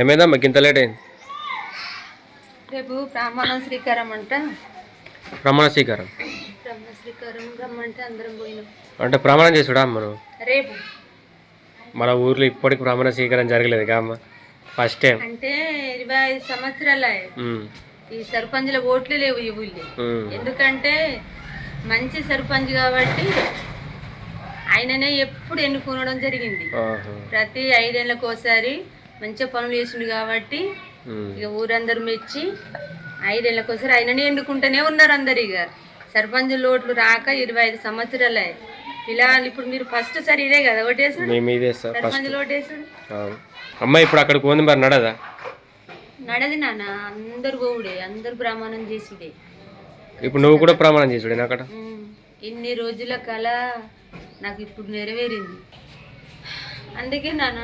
ఏమైందమ్మా ఇంత లేట్ అయింది? రేపు బ్రాహ్మణ శ్రీకారం అంట. ప్రమాణ స్వీకారం రమ్మంటే అందరం పోయినాం. అంటే ప్రమాణం చేసుడా అమ్మ నువ్వు? రేపు మన ఊర్లో ఇప్పటికి ప్రమాణ స్వీకారం జరగలేదు కామ్మ, ఫస్ట్ టైం. అంటే 25 సంవత్సరాలు ఈ సర్పంచ్ల ఓట్లే లేవు ఈ ఊళ్ళో. ఎందుకంటే మంచి సర్పంచ్ కాబట్టి ఆయననే ఎప్పుడు ఎన్నుకోవడం జరిగింది. ప్రతి 5 ఏళ్ళకి ఒకసారి మంచిగా పనులు చేసిండు కాబట్టి ఇక ఊరందరూ మెచ్చి 5 ఏళ్ళకి ఒకసారి ఆయననే ఎన్నుకుంటూనే ఉన్నారు అందరు. ఇక సర్పంచ్ ఓట్లు రాక 25 సంవత్సరాలే. పిల్లలు ఇప్పుడు మీరు ఫస్ట్ సారి ఇదే కదా ఓటేసుడు, సర్పంచ్ ఓటేసుడు. అమ్మ ఇప్పుడు అక్కడికి పోంది మరి నడదా? నడది నాన్న, అందరు పోవుడే, అందరు ప్రమాణం చేసిడే. ఇప్పుడు నువ్వు కూడా ప్రమాణం చేసుడే అక్కడ? ఇన్ని రోజుల కళ నాకు ఇప్పుడు నెరవేరింది. అందుకే నాన్న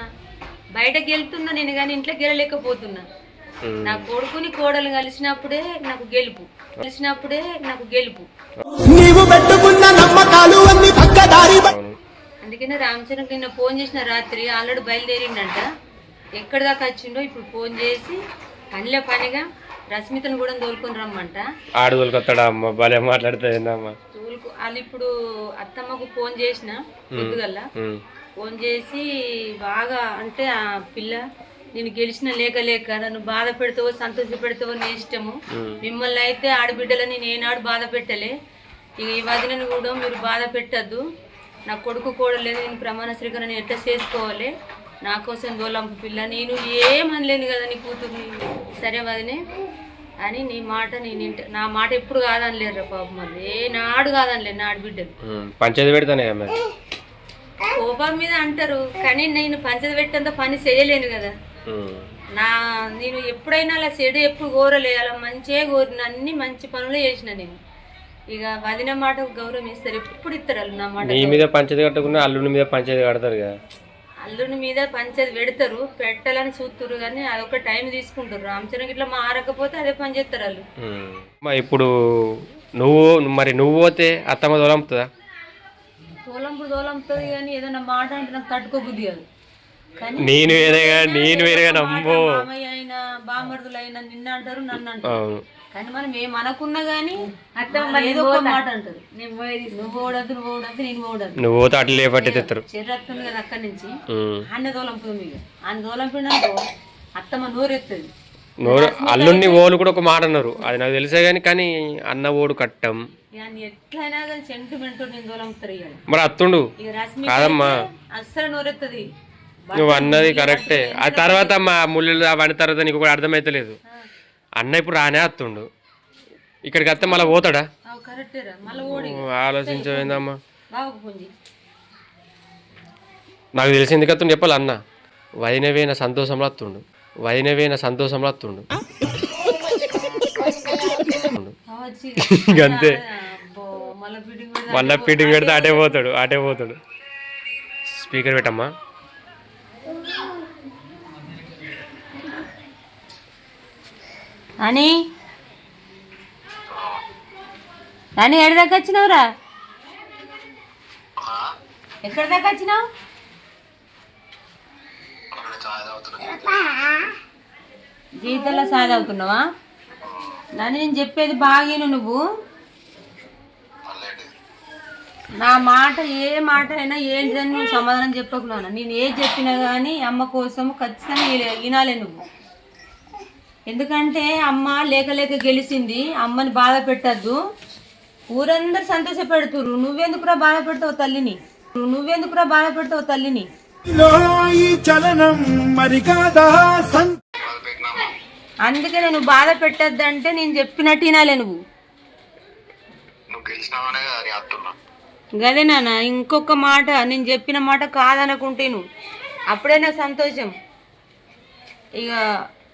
బయటకు వెళ్తున్నా నేను, కానీ ఇంట్లోకి వెళ్ళలేకపోతున్నా. నా కొడుకుని కోడలు కలిసినప్పుడే నాకు గెలుపు. అందుకనే రామచంద్రకి నిన్న ఫోన్ చేసిన రాత్రి, ఆల్రెడీ బయలుదేరిండంట. ఎక్కడి దాకా వచ్చిండో ఇప్పుడు ఫోన్ చేసి పనిలో పనిగా రశ్మితను కూడా తోలుకొని రమ్మంట. వాళ్ళు ఇప్పుడు అత్తమ్మకు ఫోన్ చేసిన పొద్దుగల్లా, ఫోన్ చేసి బాగా అంటే ఆ పిల్ల నేను గెలిచిన లేక నన్ను బాధ పెడతావో సంతోష పెడతావో నీ ఇష్టము, మిమ్మల్ని అయితే ఆడబిడ్డలని నేనాడు బాధ పెట్టలే, ఇక ఈ వదినను కూడా మీరు బాధ పెట్టద్దు, నా కొడుకు కూడా లేదు, నేను ప్రమాణ స్వీకారం ఎట్లా చేసుకోవాలి, నా కోసం దోలంపు పిల్ల, నేను ఏమనలేను కదా నీ కూతుర్ని, సరే వదినే అని నీ మాట నేను నా మాట ఎప్పుడు కాదనిలేరు పాపం, మళ్ళీ ఏ నాడు కాదనిలే నా ఆడబిడ్డలు. పంచాయతీ పెడతానే కోపం మీద అంటారు, కానీ నేను పంచది పెట్టేంత పని చేయలేను కదా. నేను ఎప్పుడైనా అలా చెడు ఎప్పుడు కోరలే, అలా మంచిగా కోరిన, అన్ని మంచి పనులు చేసిన నేను. ఇక వదిన మాటకు గౌరవం ఇస్తారు, ఎప్పుడు ఇస్తారు వాళ్ళు నా మాట. నీ మీద పంచది కట్టకుండా అల్లుని మీద పంచది కడతారు కదా. అల్లుని మీద పంచది పెడతారు, పెట్టాలని చూస్తారు, కానీ అదొక టైం తీసుకుంటారు. రామచంద్రకి ఇట్లా మారకపోతే అదే పని చేస్తారు వాళ్ళు. ఇప్పుడు నువ్వు పోతే అత్తమ్మ దొలంపుతుందా? దోలంపుతుంది, కానీ ఏదైనా మాట అంటే నాకు తట్టుకోబుద్ది కాదు. నేను వేరేగా నమ్మో, మామయ్య అయినా బామర్దులు అయినా నిన్న అంటారు, నన్ను అంటారు, కానీ మనం ఏమనుకున్నా గానీ ఏదో ఒక మాట అంటారు. నువ్వు పోవడద్దు, నేను పోవడద్దు, నువ్వు పోతే అట్లా లేపట్టేస్తారు. చెర్రత్తుంది కదా అక్కడి నుంచి అన్న దోలంపుతుంది. ఇక ఆయన దోలంపినో అత్తమ్మ నోరెత్తుంది. అల్లుడిని ఓలు కూడా ఒక మాట అన్నారు, అది నాకు తెలిసే కానీ అన్న ఓడు కట్టం ఎట్లయినా కానీ సెంటిమెంట్ నేను దోలంపుతారు. ఇక మరి అత్తుండు కాదమ్మా, అస్సలు నోరెత్తది. నువ్వు అన్నది కరెక్టే. ఆ తర్వాత మా ముళ్ళు అవన్న తర్వాత నీకు కూడా అర్థమైతలేదు. అన్న ఇప్పుడు రానే అత్తుండు, ఇక్కడికి వస్తే మళ్ళీ పోతాడా? ఆలోచించవేందమ్మా, నాకు తెలిసింది కత్తుండు చెప్పాలి. అన్న వదినవేన సంతోషంలో అత్తుండు, అంతే. మళ్ళీ ఫిట్టింగ్ పెడితే అటే పోతాడు. స్పీకర్ పెట్టమ్మా. అని ఎక్కడి దాకా వచ్చినావురా? ఎక్కడి దాకా వచ్చినావు? జీవితంలో సాధవుతున్నావా? నేను చెప్పేది బాగాను, నువ్వు నా మాట ఏ మాట అయినా ఏం నువ్వు సమాధానం చెప్పకున్నాను. నేను ఏది చెప్పినా కానీ అమ్మ కోసం ఖచ్చితంగా వినాలే నువ్వు. ఎందుకంటే అమ్మ లేక గెలిచింది, అమ్మని బాధ పెట్టద్దు. ఊరందరూ సంతోషపెడుతురు, నువ్వెందుకురా బాధ పెడతావు తల్లిని? అందుకే నేను బాధ పెట్టద్దంటే నేను చెప్పినట్టు వినాలే నువ్వు. గదే నాన్న, ఇంకొక మాట నేను చెప్పిన మాట కాదనుకుంటే నువ్వు అప్పుడే నా సంతోషం.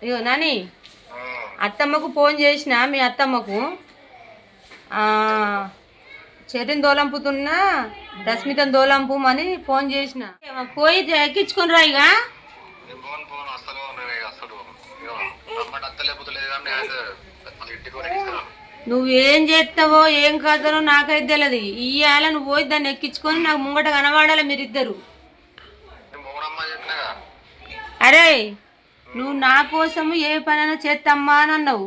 ఇగో నాని, అత్తమ్మకు ఫోన్ చేసిన, మీ అత్తమ్మకు చెర్రిని దోలంపుతున్నా, రశ్మితను దోలంపుమని ఫోన్ చేసిన. పోయి ఎక్కించుకొని రా. ఇక నువ్వేం చేస్తావో ఏం కాదనో నాకైతే తెలియదు. ఇవాళ నువ్వు పోయి దాన్ని ఎక్కించుకొని నాకు ముంగట కనబడాలి మీరిద్దరు. అరే నువ్వు నా కోసము ఏ పనైనా చేత్తమ్మా అని అన్నావు.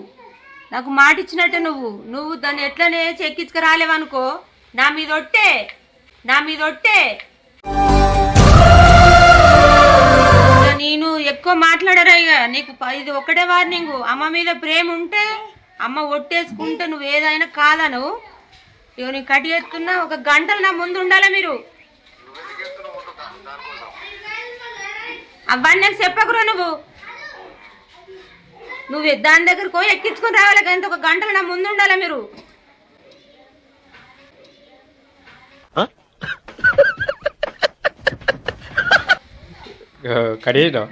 నాకు మాట ఇచ్చినట్టే నువ్వు దాన్ని ఎట్లనే చెక్కించుకు రాలేవనుకో, నా మీద ఒట్టే. నేను ఎక్కువ మాట్లాడరా ఇక నీకు ఇది ఒకటే వార్నింగ్. అమ్మ మీద ప్రేమ ఉంటే అమ్మ ఒట్టేసుకుంటే నువ్వు ఏదైనా కాదను. ఇక నేను కటి ఎత్తున్నా, ఒక గంటలు నా ముందు ఉండాలి మీరు. అవన్నీ నాకు చెప్పకురా నువ్వు దాని దగ్గరకు పోయి ఎక్కించుకొని రావాలి కానీ ఒక గంటలు నా ముందు ఉండాలి మీరు. కడియేనా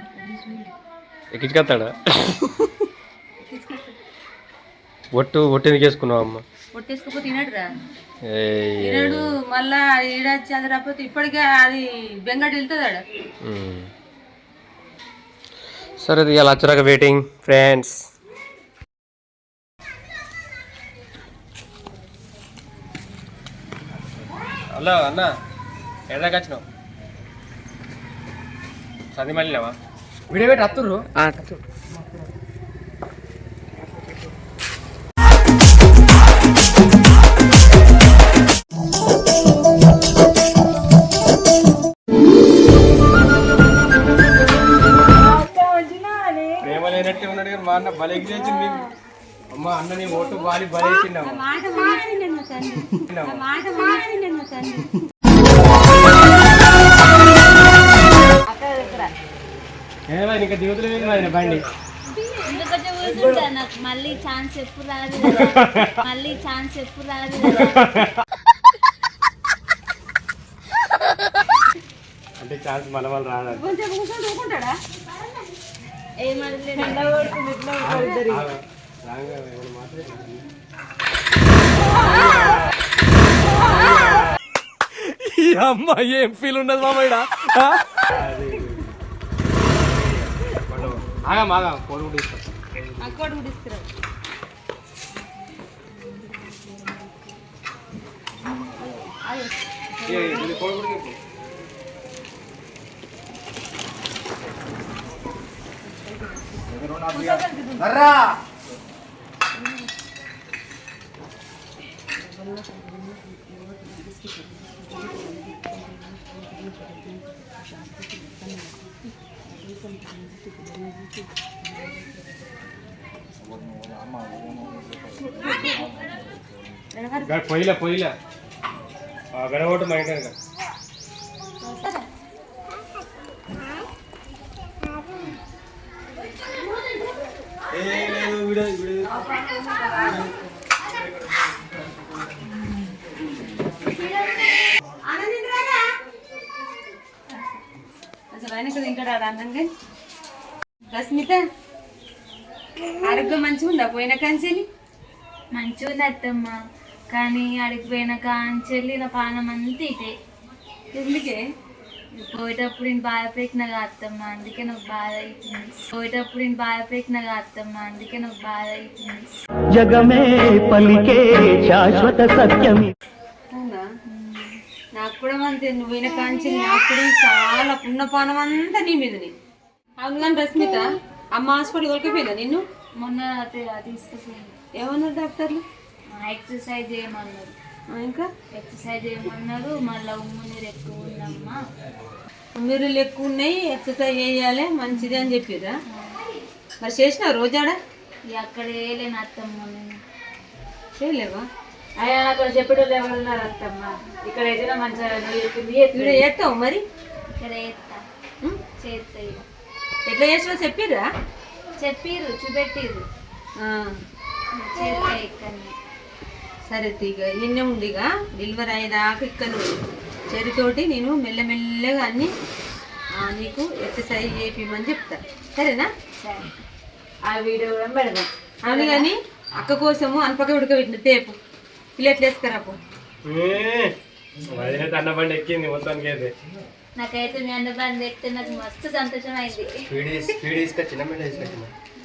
ఎక్కించుకొస్తాడా? ఒట్టు ఎందుకు వేసుకున్నావు అమ్మ? ఒట్టేసుకోపోతే తినడు మళ్ళా ఈడొచ్చి అది రాకపోతే ఇప్పటికే అది బెంగటి వెళ్తుంది. సరే అది అలా వచ్చాక వెయిటింగ్ ఫ్రెండ్స్. హలో అన్న, ఎదాకా వచ్చినావు? సంది మళ్ళీనావా? వీడియో పెట్టి అత్తుర్రు. ప్రేమ లేనట్టే ఉన్నాడు కానీ మా అన్న బలకి చేసింది. అమ్మ అన్న నీ ఓటు వాలి బలేసినావు. ఇంకా దిగుతులు బండి నాకు మళ్ళీ ఛాన్స్ ఎప్పుడు రాదు. అంటే ఛాన్స్ మన వాళ్ళు రాదు. అమ్మ ఏం ఫీల్ ఉండదు మామయ్య. ఆగా కోడి కూడా ఇస్తా. పొయ్యిలా గడగొట్టు మా ఇంటి తింటాడా అన్నంగా. రస్మిత ఆరోగ్యం మంచిగా ఉందా పోయిన కాంచెలి? మంచిగా ఉంది అత్తమ్మ, కానీ అడిగి పోయిన కాంచెల్లి నా పానం అంతా ఇటే. ఎందుకే? పోయేటప్పుడు నేను బాధ పెట్టినగా అత్తమ్మ, అందుకే నాకు బాధ అవుతుంది. జగమే పలికే శాశ్వత సత్యమి. అవునా? నాకు కూడా అంతే. నువ్వు పోయిన కాంచెలి నాకు కూడా చాలా పుణ్యపానం అంతా నీ మీదని. అవును కానీ రస్మిత, అమ్మ హాస్పిటల్ కొలికిపోయిందా నిన్ను? మొన్న తీసుకొచ్చింది. ఏమన్నారు డాక్టర్లు? ఎక్సర్సైజ్ చేయమన్నారు. ఇంకా ఎక్సర్సైజ్ చేయమన్నారు. మళ్ళీ ఉమ్ము నీరు ఎక్కువ ఉందమ్మా, మీరు ఎక్కువ ఉన్నాయి, ఎక్సర్సైజ్ చేయాలి మంచిది అని చెప్పిరా. మరి చేసినావు రోజాడా? అక్కడ వేయలేను అత్తమ్మ, నేను చేయలేవా? అయ్యా అక్కడ చెప్పేటోళ్ళు ఎవరు ఉన్నారు అత్తమ్మ? ఇక్కడ అయితే మంచిగా ఇక్కడ చేస్తావు మరి? ఇక్కడ చేస్తా, చేస్తా. ఎట్లా చేసినావు చెప్పిరా? చెప్పిర్రు, చూపెట్టిర్రు, చేస్తా ఇక్కడనే. సరే ఇక నిన్నే ఉందిగా డెలివరీ అయ్యేదాకా ఇక్కడ చెరితోటి నేను మెల్లమెల్లగా అన్ని నీకు ఎక్సర్సైజ్ చేయించమని చెప్తా. సరేనా? సరే, ఆ వీడియో కూడా పెడదాం. అవును కానీ అక్క కోసము అనపక ఉడకబెట్టిన తేపు ప్లేట్లు వేసుకురాపో. అన్న బండి ఎక్కింది మొత్తానికి. అయితే నాకైతే మీ అన్న బండి ఎక్కితే నాకు మస్తు సంతోషం అయింది.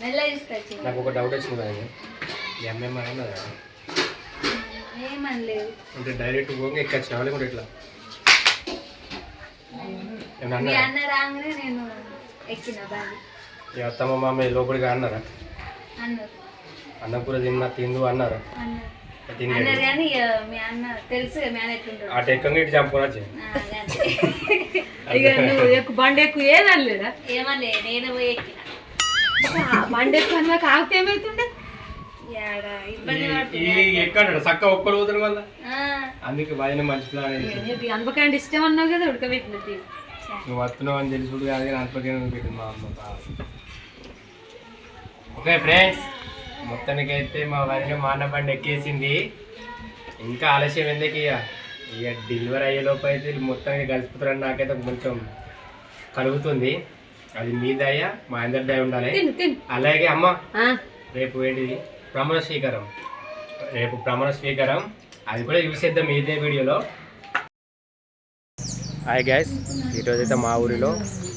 మెల్ల తీసుకొచ్చి నాకు ఒక డౌట్ వచ్చింది. ఏమేమన్నా ఏమనలేదు అంటే డైరెక్ట్ పోగా ఎక్కొచ్చిన వాళ్ళు కూడా ఇట్లా మీ అన్న రాగానే నేను ఎక్కిన బండి. ఈ అత్తమ్మ మామ లోపలికి అన్నారా? అన్నారు అన్నపూర తిందు అన్నారా? అన్నారు తినలేదు. అన్నారు కానీ ఇక మీ అన్న తెలుసు మీ అన్న ఎట్లుంటాడు. ఆ టెక్కం ఇటు చంపుకోవచ్చు. ఇక నువ్వు ఎక్కువ బండి ఎక్కువ ఏదనలేదా? ఏమలే నేను పోయి ఎక్కిన బండి ఎక్కువ అని మాకు ఆగితే ఏమైతుండే? యాడ ఇబ్బంది పడుతుంది. ఎక్కడ చక్క ఒక్కరు పోతారు వల్ల ఆ, అందుకే భజన మంచి ప్లాన్ వేసి అనపకాయ ఇష్టం అన్నావు కదా, ఉడకబెట్టినది. నువ్వు వస్తున్నావు అని తెలుసుడు కాదు కానీ అనుపకాయ పెట్టింది మా అమ్మ. ఓకే ఫ్రెండ్స్, మొత్తానికైతే మా వదిన మా అన్న బండి ఎక్కేసింది. ఇంకా ఆలస్యం ఎందుకు ఇక డెలివరీ అయ్యేలోపు అయితే మొత్తానికి కలిసిపోతారని నాకైతే కొంచెం కలుగుతుంది. అది మీ దయ, మా అందరి దయ ఉండాలి. తిను తిను. అలాగే అమ్మ, ఆ, రేపు ఏంటిది ప్రమాణ స్వీకారం. రేపు ప్రమాణ స్వీకారం, అది కూడా చూసేద్దాం ఇదే వీడియోలో. హాయ్ గైస్, ఈరోజైతే మా ఊరిలో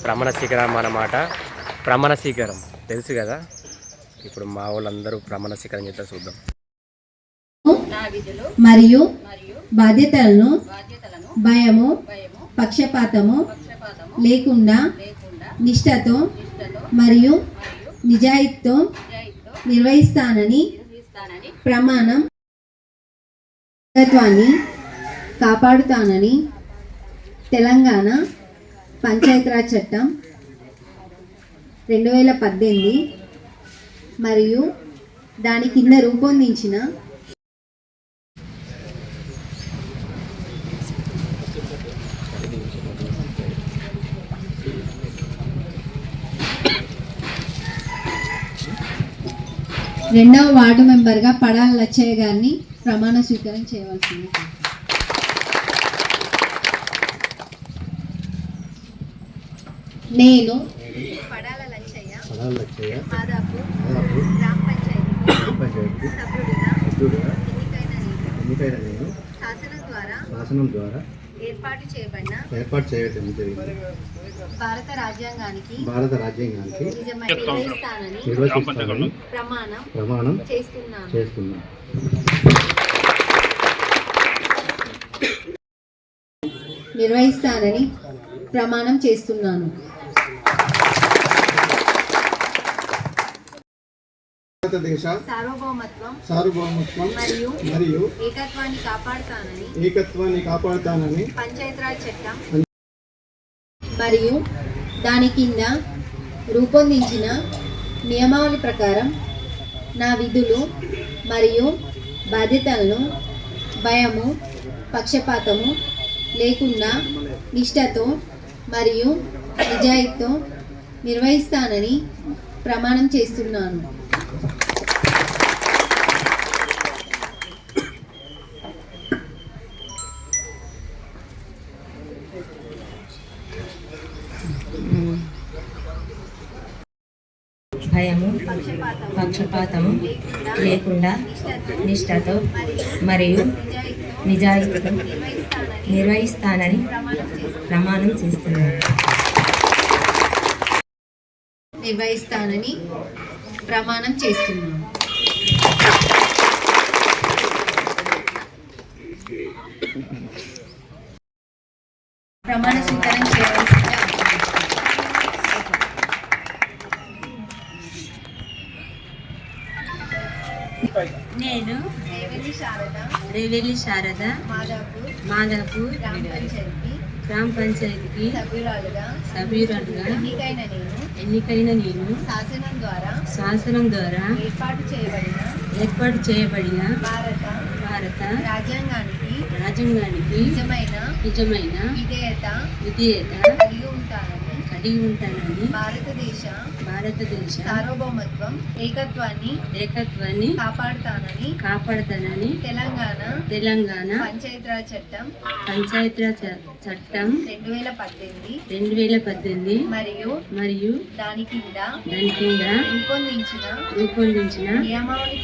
ప్రమాణ స్వీకారం అన్నమాట. ప్రమాణ స్వీకారం తెలుసు కదా, ఇప్పుడు మా వాళ్ళందరూ ప్రమాణ స్వీకారం చేస్తారు, చూద్దాం. మరియు బాధ్యతలను భయము పక్షపాతము లేకుండా నిష్ఠతో మరియు నిజాయితీతో నిర్వహిస్తానని ప్రమాణం తత్వాన్ని కాపాడుతానని తెలంగాణ పంచాయతీరాజ్ చట్టం 2018 మరియు దాని కింద రూపొందించిన రెండవ వార్డు మెంబర్గా పడాల లచ్చయ్య గారిని ప్రమాణ స్వీకారం చేయవలసింది. నేను పడాల లచ్చయ్య మాదాపూర్ గ్రామ పంచాయతీ సభ్యుడిగా ఎన్నికైన నేను శాసనం ద్వారా ఏర్పాటు చేయబడిన భారత రాజ్యాంగానికి నిర్వహిస్తానని ప్రమాణం చేస్తున్నాను. నిర్వహిస్తానని ప్రమాణం చేస్తున్నాను. భారతదేశ సార్వభౌమత్వం మరియు ఏకత్వాన్ని కాపాడుతానని పంచాయతీరాజ్ చట్టం మరియు దాని కింద రూపొందించిన నియమావళి ప్రకారం నా విధులు మరియు బాధ్యతలను భయము పక్షపాతము లేకుండా నిష్ఠతో మరియు నిజాయితీతో నిర్వహిస్తానని ప్రమాణం చేస్తున్నాను. భయము పక్షపాతము లేకుండా నిష్ఠతో మరియు నిజాయితీతో నిర్వహిస్తానని ప్రమాణం చేస్తున్నాను. నిర్వహిస్తానని ప్రమాణం చేస్తున్నాను. ప్రమాణ స్వీకారం చేయవలసింది. నేను రేవెల్లి శారద మాదాపూర్ గ్రామ పంచాయతీకి సభ్యురాలుగా ఎన్నికైన నేను శాసనం ద్వారా ఏర్పాటు చేయబడిన భారత రాజ్యాంగానికి నిజమైన విధేయత కలిగి ఉంటానని భారతదేశ సార్వభౌమత్వం ఏకత్వాన్ని కాపాడుతానని తెలంగాణ పంచాయతీరాజ్ చట్టం 2018 మరియు దాని కింద రూపొందించిన నియమావళి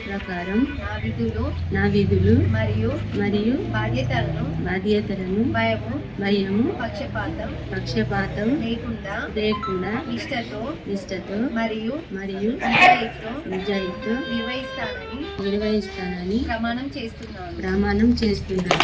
ప్రకారం నా విధులు మరియు బాధ్యతలను భయము పక్షపాతం లేకుండా నిష్ఠతో మరియు నిజాయితీతో నిర్వహిస్తానని ప్రమాణం చేస్తున్నాను.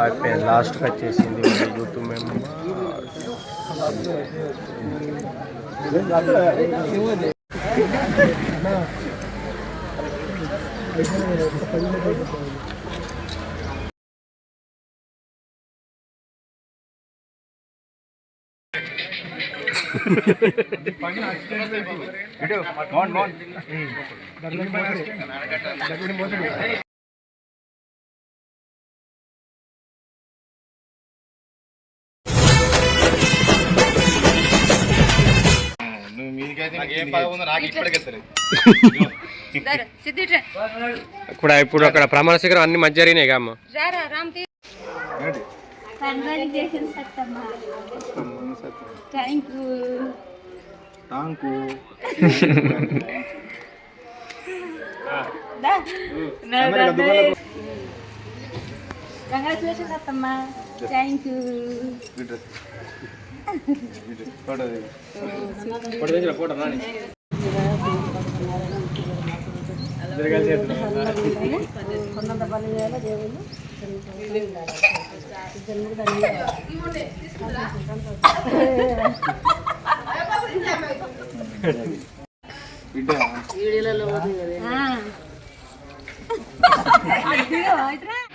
అయిపోయింది. లాస్ట్కి వచ్చేసింది యూత్ మెంబర్. ఇప్పుడు అక్కడ ప్రమాణ శిఖరం అన్ని మంచి జరిగినాయి అమ్మ. కంగ్రాచులేషన్స్ అత్తమ్మ. Thank you.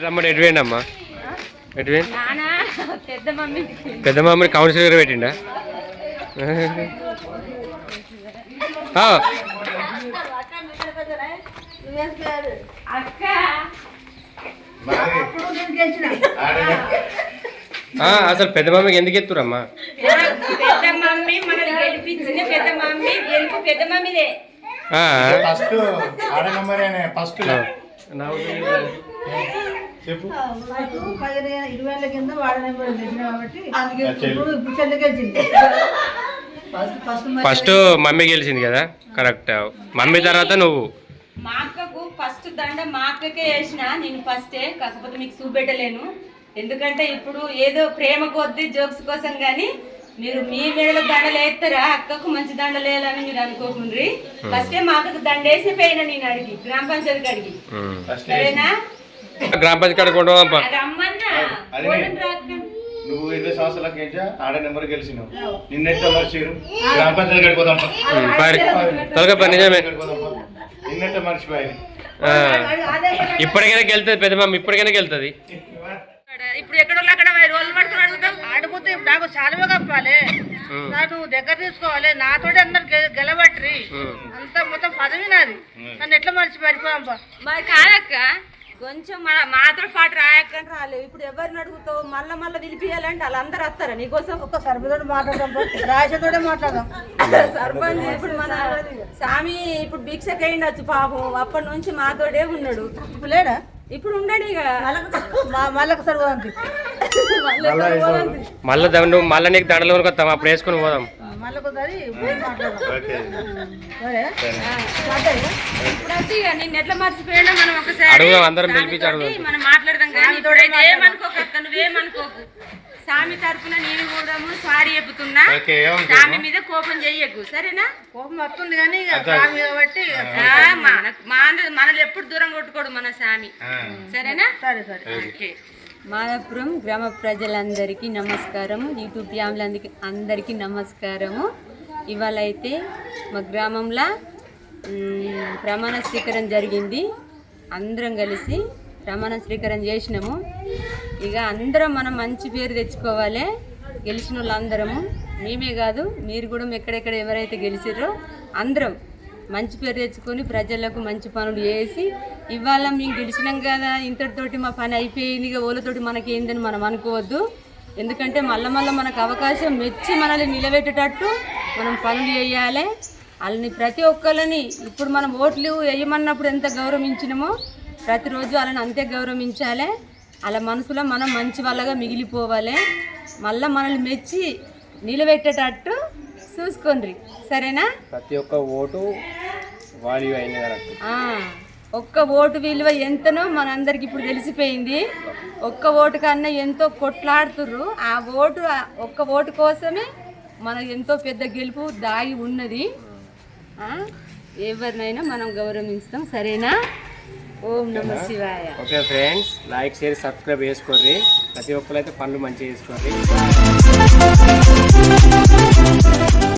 రమ్మని ఎటువేండి అమ్మా? ఎటువేండి? పెద్ద మమ్మీ కౌన్సిలర్ పెట్టిండా? అసలు పెద్ద మమ్మీకి ఎందుకు ఎత్తురమ్మా? పెద్ద మమ్మీ మనల్ని గెలిపించింది. పెద్ద మమ్మీ గెలుపు పెద్ద మమ్మీదే. చెప్పు 20 కింద వార్డు నెంబర్ తెచ్చిన కాబట్టి ఇప్పుడు గెలిచింది. ఫస్ట్ మమ్మీ గెలిచింది కదా, కరెక్ట్. మమ్మీ తర్వాత నువ్వు. మా అక్కకు ఫస్ట్ దండ మా అక్కకే వేసిన నేను ఫస్టే, కాకపోతే మీకు చూపెట్టలేను. ఎందుకంటే ఇప్పుడు ఏదో ప్రేమ కొద్ది జోక్స్ కోసం కానీ మీరు మీ మెడలో దండలు వేస్తారా, అక్కకు మంచి దండలు వేయాలని మీరు అనుకోకుండ్రి. ఫస్టే మా అక్కకు దండ వేసి పోయినా నేను అడిగి గ్రామ పంచాయతీకి అడిగి. సరేనా? గ్రామ పంచాయతీ రమ్మన్నా. నువ్వు 20 సంవత్సరాలకి ఆడ నెంబర్ గెలిచినావు. నిన్నెట్లా మర్చిరు? గ్రామ పంచాయతీ కడిపోదాం. నిజమే. నిన్నెట్లా మర్చిపోయి ఇప్పటికైనా గెలుతుంది పెద్ద మమ్మీ, ఇప్పటికైనా గెలుతుంది. ఇప్పుడు ఎక్కడ అక్కడ రోజులు పడుతున్నా అడుగుతాం. ఆడిపోతే నాకు చాలా కప్పాలి, నాకు దగ్గర తీసుకోవాలి, నాతోటి అందరు గెలబట్టి అంత మొత్తం పదవి నాది. నన్ను ఎట్లా మర్చిపోయిపోయాం? మరి కాదక్క, కొంచెం మాతో పాటు రాయక్కని రాలేవు. ఇప్పుడు ఎవరిని అడుగుతావు? మళ్ళా నిలిపియాలంటే వాళ్ళందరూ వస్తారా నీకోసం? ఒక సర్పంచ్ మాట్లాడదాం, రాజతోటే మాట్లాడదాం. సర్పంచ్ ఇప్పుడు మన స్వామి ఇప్పుడు భిక్షకి అయిండొచ్చు పాపం, అప్పటి నుంచి మాతోడే ఉన్నాడు. ఇప్పుడు లేడా? ఇప్పుడు ఉండడు ఇక. మళ్ళీ సరిపోదండి. మళ్ళీ నీకు దండలు కొనుక్కొస్తాం, అప్పుడు వేసుకుని పోదాం. మళ్ళీ ఒకసారి మాట్లాడదాం. ఇప్పుడు వచ్చి ఇక నిన్ను ఎట్లా మర్చిపోయినా మనం ఒకసారి అడుగుదాం, అందరం పిలిపించి అడుగుదాం. మనం మాట్లాడదాం. కానీ ఏమనుకోకు అక్క, నువ్వేమనుకోకు. స్వామి తరఫున నేను కూడా సారీ చెప్పుతున్నా. స్వామి మీద కోపం చెయ్యకు, సరేనా? కోపం వస్తుంది కానీ కాబట్టి మనల్ని ఎప్పుడు దూరం కొట్టుకోడు మన స్వామి, సరేనా? సరే సరే. ఓకే మాదాపురం గ్రామ ప్రజలందరికీ నమస్కారము, యూట్యూబ్ ఫ్యామిలీ అందరికీ నమస్కారము. ఇవాళ అయితే మా గ్రామంలో ప్రమాణ స్వీకారం జరిగింది. అందరం కలిసి ప్రమాణ స్వీకారం చేసినాము. ఇక అందరం మనం మంచి పేరు తెచ్చుకోవాలి. గెలిచిన వాళ్ళందరము, మేమే కాదు మీరు కూడా ఎక్కడెక్కడ ఎవరైతే గెలిచిర్రో అందరం మంచి పేరు తెచ్చుకొని ప్రజలకు మంచి పనులు చేసి, ఇవాళ మేము గెలిచినాం కదా ఇంతటితోటి మా పని అయిపోయింది, ఇక ఓళ్ళతోటి మనకి ఏందని మనం అనుకోవద్దు. ఎందుకంటే మళ్ళీ మనకు అవకాశం మెచ్చి మనల్ని నిలబెట్టేటట్టు మనం పనులు చేయాలి. వాళ్ళని ప్రతి ఒక్కళ్ళని ఇప్పుడు మనం ఓట్లు వేయమన్నప్పుడు ఎంత గౌరవించినామో ప్రతిరోజు వాళ్ళని అంతే గౌరవించాలి. వాళ్ళ మనసులో మనం మంచి వాళ్ళగా మిగిలిపోవాలి. మళ్ళీ మనల్ని మెచ్చి నిలబెట్టేటట్టు చూసుకోండి, సరేనా? ప్రతి ఒక్క ఓటు వాల్యూ అయినది అన్నట్టు. ఒక్క ఓటు విలువ ఎంతనో మనందరికి ఇప్పుడు తెలిసిపోయింది. ఒక్క ఓటు కన్నా ఎంతో కొట్లాడుతుర్రు. ఆ ఓటు ఒక్క ఓటు కోసమే మనకు ఎంతో పెద్ద గెలుపు దాగి ఉన్నది. ఎవరినైనా మనం గౌరవిస్తాం, సరేనా? ఓం నమ శివాయ. Okay friends, like share subscribe చేసుకోండి. ప్రతి ఒక్కరు అయితే పనులు మంచిగా చేసుకోండి.